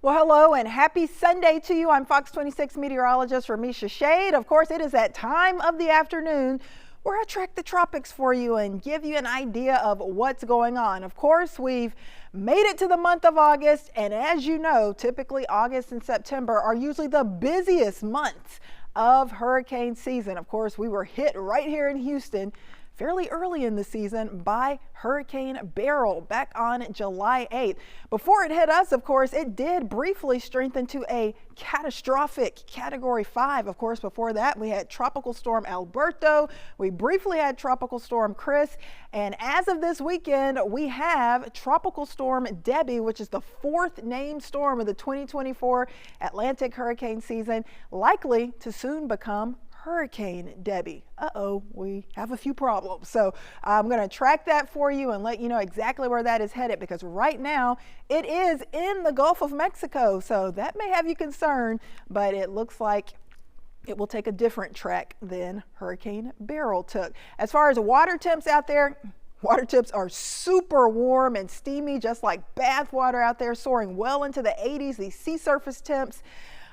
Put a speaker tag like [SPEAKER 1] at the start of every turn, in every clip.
[SPEAKER 1] Well, hello and happy Sunday to you. I'm Fox 26 meteorologist Ramisha Shade. Of course, it is that time of the afternoon where I track the tropics for you and give you an idea of what's going on. Of course, we've made it to the month of August, and as you know, typically August and September are usually the busiest months of hurricane season. Of course, we were hit right here in Houston fairly early in the season by Hurricane Beryl back on July 8th. Before it hit us, of course, it did briefly strengthen to a catastrophic Category 5. Of course, before that, we had Tropical Storm Alberto. We briefly had Tropical Storm Chris. And as of this weekend, we have Tropical Storm Debby, which is the fourth named storm of the 2024 Atlantic hurricane season, likely to soon become Hurricane Debby. We have a few problems. So I'm going to track that for you and let you know exactly where that is headed, because right now it is in the Gulf of Mexico. So that may have you concerned, but it looks like it will take a different track than Hurricane Beryl took. As far as water temps out there, water temps are super warm and steamy, just like bath water out there, soaring well into the 80s. These sea surface temps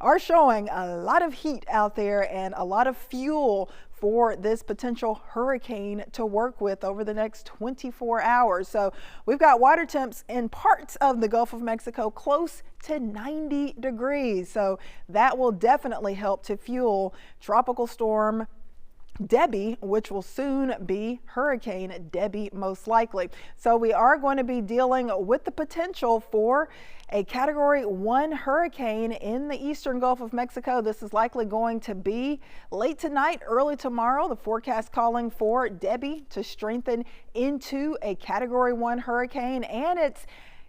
[SPEAKER 1] are showing a lot of heat out there and a lot of fuel for this potential hurricane to work with over the next 24 hours. So we've got water temps in parts of the Gulf of Mexico close to 90 degrees. So that will definitely help to fuel Tropical Storm Debby, which will soon be Hurricane Debby most likely. So we are going to be dealing with the potential for a Category 1 hurricane in the eastern Gulf of Mexico. This is likely going to be late tonight, early tomorrow. The forecast calling for Debby to strengthen into a Category 1 hurricane, and its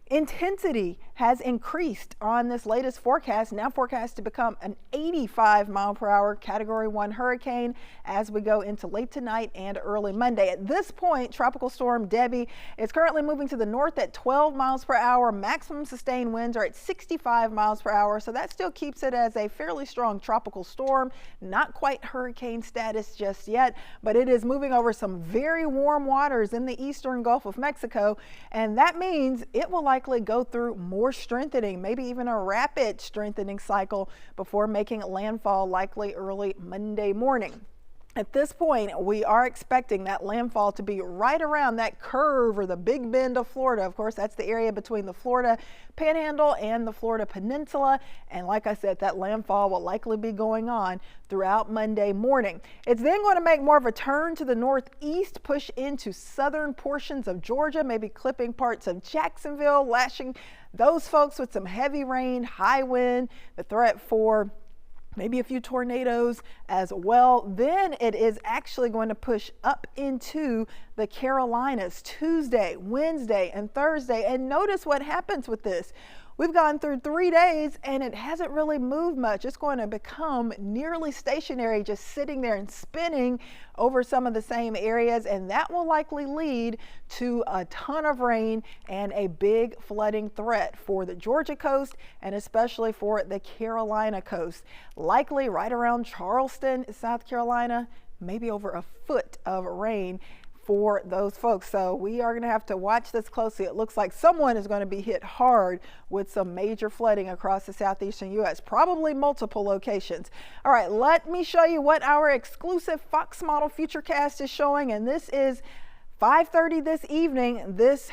[SPEAKER 1] intensity has increased on this latest forecast, now forecast to become an 85-mile-per-hour Category 1 hurricane as we go into late tonight and early Monday. At this point, Tropical Storm Debby is currently moving to the north at 12 miles per hour. Maximum sustained winds are at 65 miles per hour, so that still keeps it as a fairly strong tropical storm. Not quite hurricane status just yet, but it is moving over some very warm waters in the eastern Gulf of Mexico, and that means it will likely go through more strengthening, maybe even a rapid strengthening cycle before making landfall, likely early Monday morning. At this point, we are expecting that landfall to be right around that curve or the Big Bend of Florida. Of course, that's the area between the Florida Panhandle and the Florida Peninsula. And like I said, that landfall will likely be going on throughout Monday morning. It's then going to make more of a turn to the northeast, push into southern portions of Georgia, maybe clipping parts of Jacksonville, lashing those folks with some heavy rain, high wind, the threat for maybe a few tornadoes as well. Then it is actually going to push up into the Carolinas Tuesday, Wednesday, and Thursday. And notice what happens with this. We've gone through 3 days and it hasn't really moved much. It's going to become nearly stationary, just sitting there and spinning over some of the same areas, and that will likely lead to a ton of rain and a big flooding threat for the Georgia coast and especially for the Carolina coast. Likely right around Charleston, South Carolina, maybe over a foot of rain for those folks. So we are going to have to watch this closely. It looks like someone is going to be hit hard with some major flooding across the southeastern U.S., probably multiple locations. All right, let me show you what our exclusive Fox model Futurecast is showing. And this is 5:30 this evening. This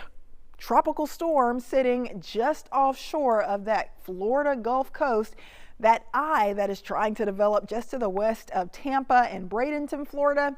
[SPEAKER 1] tropical storm sitting just offshore of that Florida Gulf Coast. That eye that is trying to develop just to the west of Tampa and Bradenton, Florida.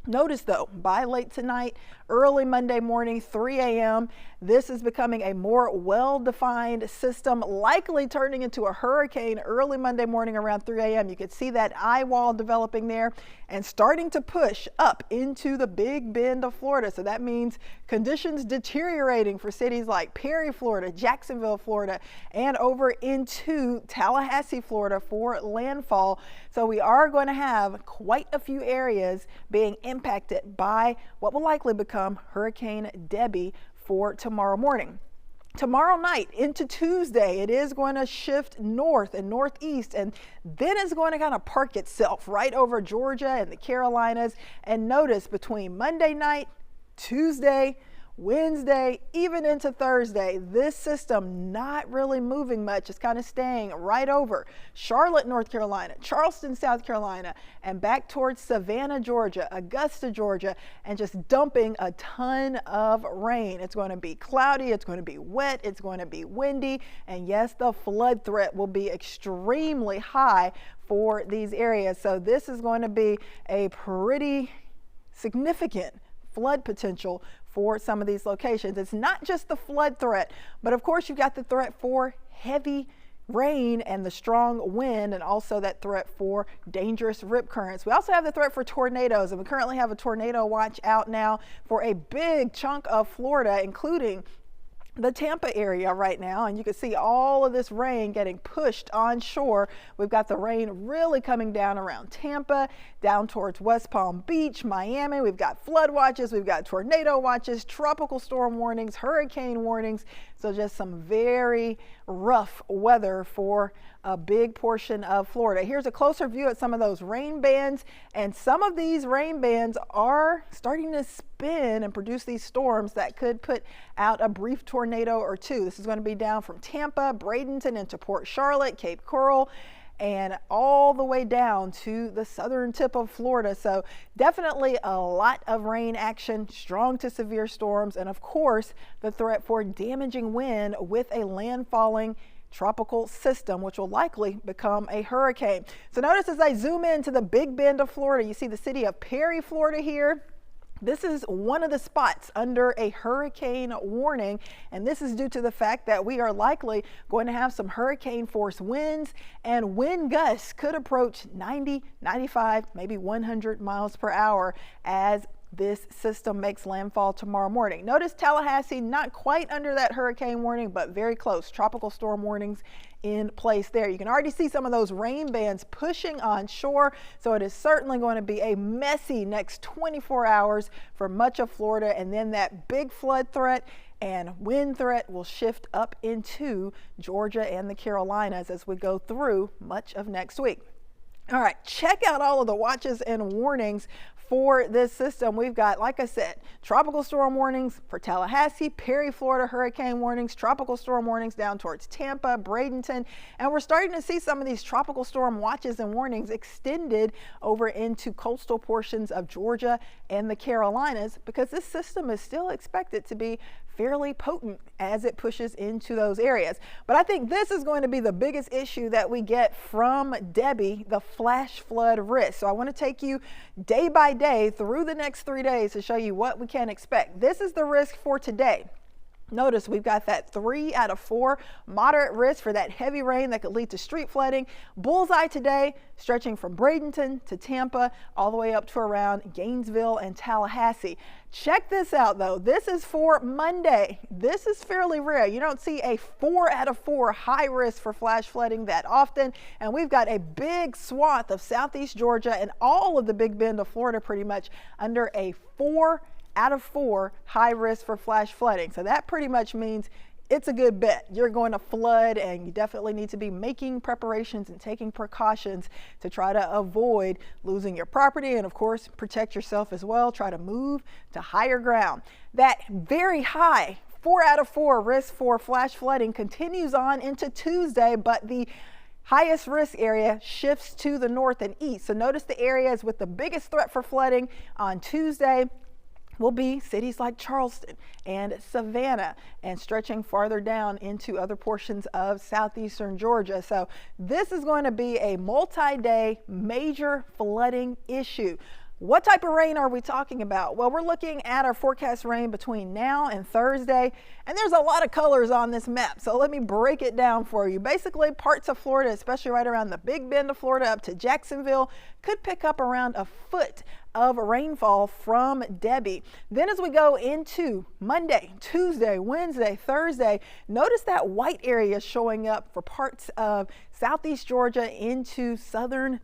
[SPEAKER 1] Notice though, by late tonight, early Monday morning, 3 a.m., this is becoming a more well-defined system, likely turning into a hurricane early Monday morning around 3 a.m. You could see that eye wall developing there and starting to push up into the Big Bend of Florida. So that means conditions deteriorating for cities like Perry, Florida, Jacksonville, Florida, and over into Tallahassee, Florida for landfall. So we are going to have quite a few areas being impacted by what will likely become Hurricane Debby for tomorrow morning. Tomorrow night into Tuesday, it is going to shift north and northeast, and then it's going to kind of park itself right over Georgia and the Carolinas. And notice between Monday night, Tuesday, Wednesday, even into Thursday, this system not really moving much. It's kind of staying right over Charlotte, North Carolina, Charleston, South Carolina, and back towards Savannah, Georgia, Augusta, Georgia, and just dumping a ton of rain. It's going to be cloudy, it's going to be wet, it's going to be windy, and yes, the flood threat will be extremely high for these areas. So this is going to be a pretty significant flood potential for some of these locations. It's not just the flood threat, but of course you've got the threat for heavy rain and the strong wind, and also that threat for dangerous rip currents. We also have the threat for tornadoes, and we currently have a tornado watch out now for a big chunk of Florida, including the Tampa area right now, and you can see all of this rain getting pushed onshore. We've got the rain really coming down around Tampa, down towards West Palm Beach, Miami. We've got flood watches, we've got tornado watches, tropical storm warnings, hurricane warnings. So just some very rough weather for a big portion of Florida. Here's a closer view at some of those rain bands, and some of these rain bands are starting to spin and produce these storms that could put out a brief tornado or two. This is going to be down from Tampa, Bradenton into Port Charlotte, Cape Coral, and all the way down to the southern tip of Florida. So definitely a lot of rain action, strong to severe storms, and of course the threat for damaging wind with a landfalling tropical system, which will likely become a hurricane. So notice as I zoom into the Big Bend of Florida, you see the city of Perry, Florida here. This is one of the spots under a hurricane warning, and this is due to the fact that we are likely going to have some hurricane force winds, and wind gusts could approach 90, 95, maybe 100 miles per hour as this system makes landfall tomorrow morning. Notice Tallahassee not quite under that hurricane warning, but very close. Tropical storm warnings in place there. You can already see some of those rain bands pushing on shore, so it is certainly going to be a messy next 24 hours for much of Florida, and then that big flood threat and wind threat will shift up into Georgia and the Carolinas as we go through much of next week. All right, check out all of the watches and warnings for this system. We've got, like I said, tropical storm warnings for Tallahassee, Perry, Florida, hurricane warnings, tropical storm warnings down towards Tampa, Bradenton, and we're starting to see some of these tropical storm watches and warnings extended over into coastal portions of Georgia and the Carolinas, because this system is still expected to be fairly potent as it pushes into those areas. But I think this is going to be the biggest issue that we get from Debby, the flash flood risk. So I want to take you day by day through the next 3 days to show you what we can expect. This is the risk for today. Notice we've got that 3 out of 4 moderate risk for that heavy rain that could lead to street flooding. Bullseye today, stretching from Bradenton to Tampa, all the way up to around Gainesville and Tallahassee. Check this out though. This is for Monday. This is fairly rare. You don't see a 4 out of 4 high risk for flash flooding that often. And we've got a big swath of southeast Georgia and all of the Big Bend of Florida pretty much under a 4 out of 4 high risk for flash flooding. So that pretty much means it's a good bet. You're going to flood, and you definitely need to be making preparations and taking precautions to try to avoid losing your property, and of course protect yourself as well. Try to move to higher ground. That very high 4 out of 4 risk for flash flooding continues on into Tuesday, but the highest risk area shifts to the north and east. So notice the areas with the biggest threat for flooding on Tuesday will be cities like Charleston and Savannah, and stretching farther down into other portions of southeastern Georgia. So this is going to be a multi-day major flooding issue. What type of rain are we talking about? Well, we're looking at our forecast rain between now and Thursday, and there's a lot of colors on this map, so let me break it down for you. Basically, parts of Florida, especially right around the Big Bend of Florida up to Jacksonville, could pick up around a foot of rainfall from Debby. Then as we go into Monday, Tuesday, Wednesday, Thursday, notice that white area showing up for parts of southeast Georgia into southern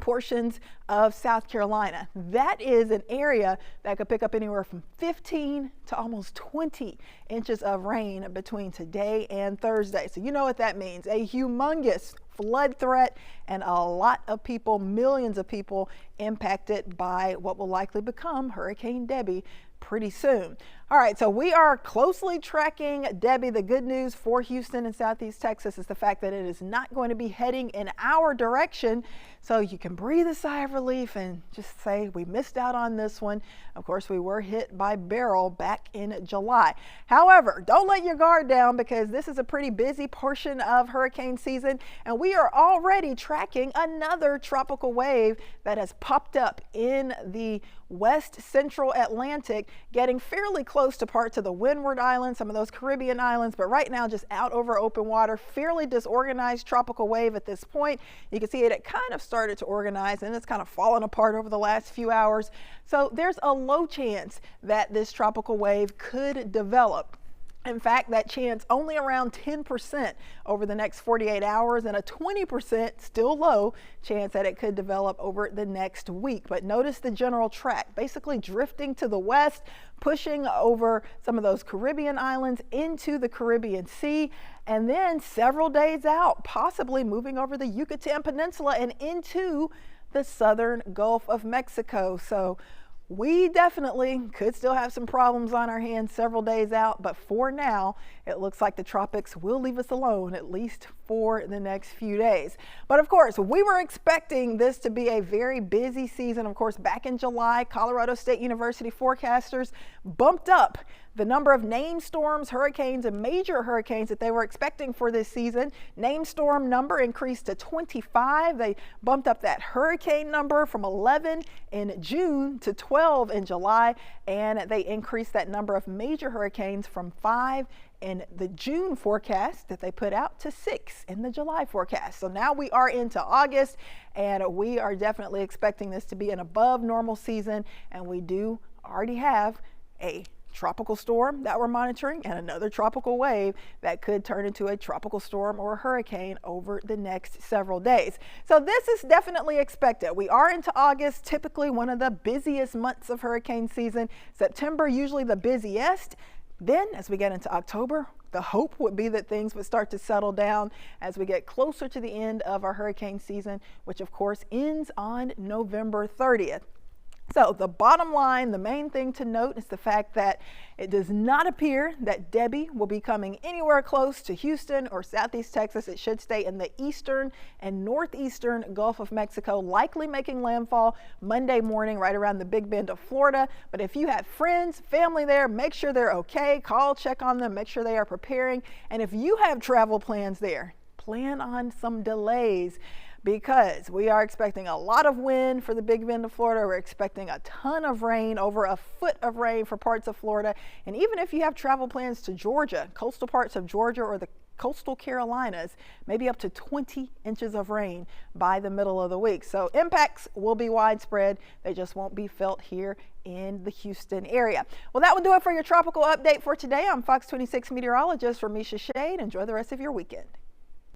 [SPEAKER 1] portions of South Carolina. That is an area that could pick up anywhere from 15 to almost 20 inches of rain between today and Thursday. So you know what that means, a humongous flood threat, and a lot of people, millions of people impacted by what will likely become Hurricane Debby pretty soon. All right, so we are closely tracking Debby. The good news for Houston and Southeast Texas is the fact that it is not going to be heading in our direction. So you can breathe a sigh of relief and just say we missed out on this one. Of course, we were hit by Beryl back in July. However, don't let your guard down, because this is a pretty busy portion of hurricane season, and we are already tracking another tropical wave that has popped up in the west central Atlantic, getting fairly close to parts of the Windward Islands, some of those Caribbean islands, but right now just out over open water. Fairly disorganized tropical wave at this point. You can see it kind of started to organize, and it's kind of fallen apart over the last few hours. So there's a low chance that this tropical wave could develop. In fact, that chance only around 10% over the next 48 hours, and a 20%, still low, chance that it could develop over the next week. But notice the general track, basically drifting to the west, pushing over some of those Caribbean islands into the Caribbean Sea, and then several days out, possibly moving over the Yucatan Peninsula and into the southern Gulf of Mexico. So we definitely could still have some problems on our hands several days out, but for now, it looks like the tropics will leave us alone, at least for the next few days. But of course, we were expecting this to be a very busy season. Of course, back in July, Colorado State University forecasters bumped up the number of named storms, hurricanes, and major hurricanes that they were expecting for this season. Named storm number increased to 25. They bumped up that hurricane number from 11 in June to 12 in July, and they increased that number of major hurricanes from 5 in the June forecast that they put out to 6 in the July forecast. So now we are into August, and we are definitely expecting this to be an above normal season, and we do already have a tropical storm that we're monitoring and another tropical wave that could turn into a tropical storm or a hurricane over the next several days. So this is definitely expected. We are into August, typically one of the busiest months of hurricane season. September usually the busiest. Then as we get into October, the hope would be that things would start to settle down as we get closer to the end of our hurricane season, which of course ends on November 30th. So the bottom line, the main thing to note is the fact that it does not appear that Debby will be coming anywhere close to Houston or Southeast Texas. It should stay in the eastern and northeastern Gulf of Mexico, likely making landfall Monday morning right around the Big Bend of Florida. But if you have friends, family there, make sure they're okay. Call, check on them, make sure they are preparing. And if you have travel plans there, plan on some delays, because we are expecting a lot of wind for the Big Bend of Florida. We're expecting a ton of rain, over a foot of rain for parts of Florida. And even if you have travel plans to Georgia, coastal parts of Georgia or the coastal Carolinas, maybe up to 20 inches of rain by the middle of the week. So impacts will be widespread. They just won't be felt here in the Houston area. Well, that will do it for your tropical update for today. I'm Fox 26 meteorologist Ramisha Shade. Enjoy the rest of your weekend.